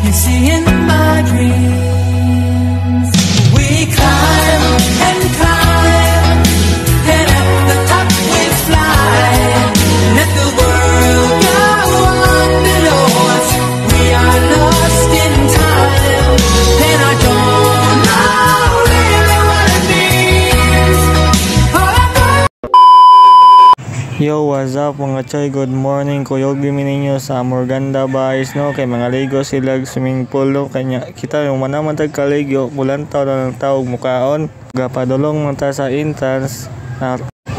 you see in my dreams. We climb and climb, and at the top we fly. Let the world go on below us. We are lost in time, and I don't know really what it means. Yo, what's up mga choy? Good morning. Kuyog din ninyo sa Morganda Bays, no? Kay mga ligo sila swimming pool, no? Kanya kita yung manamatag kaligyo, kulantaw na ng tawag mukaon. Gapadulong mata sa entrance.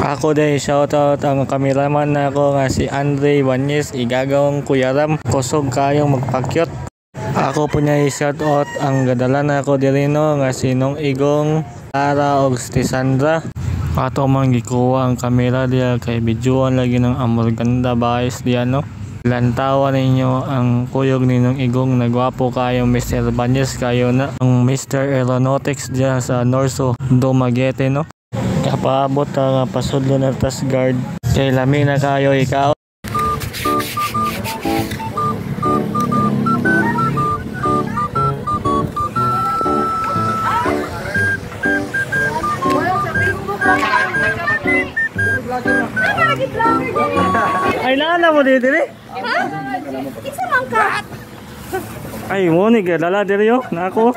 Ako din, shoutout ang kameraman na ako nga si Andre Banyes, igagawang kuyaram. Kusog kayong magpakyot. Ako po niya i-shoutout ang gadala na ako dirino nga si Nong Igong, Lara o Sandra. Ato mang gikuha ang kamera diya kay videoan lagi ng Morganda Bays diya, no? Lantawan ninyo ang kuyog ninong Igong na gwapo kayo Mr. Banyes kayo na ang Mr. Aeronautics diya sa Norso Dumaguete, no? Kapaabot nga pasudlo na tas guard kay lami na kayo ikaw. Ay, nana mo dito eh? Ha? Isa man ka? Ay, mo ni gadala diri yo nako.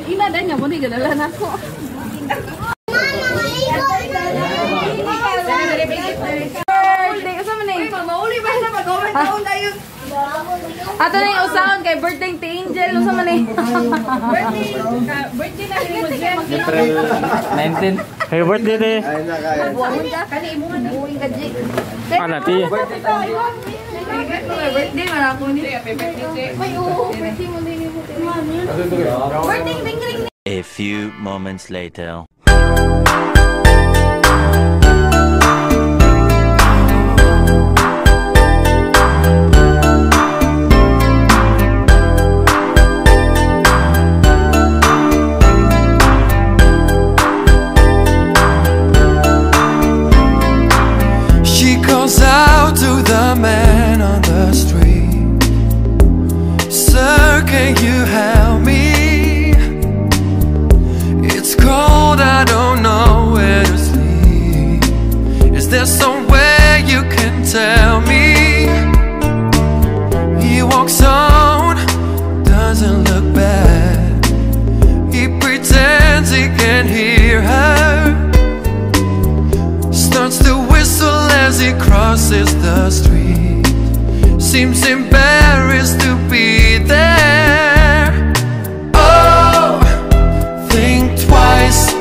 Ina dan nga mo ni gadala nako. Ato na yung usahan kay birthday ti Angel. Usa man eh. Birthday na rin mo dyan. April 19. Happy birthday day. Buwan ka. Kani imuhan na buwing ka, Jake. Ana ti. Birthday man ako ni. Happy birthday. May birthday mo din mo. Birthday ring ring. A few moments later. Out to the man on the street. Sir, can you help me? It's cold, I don't know where to sleep. Is there somewhere you can tell me? He walks on, doesn't look bad. He pretends he can hear her. Starts to whistle as he crosses the street. Seems embarrassed to be there. Oh, think twice.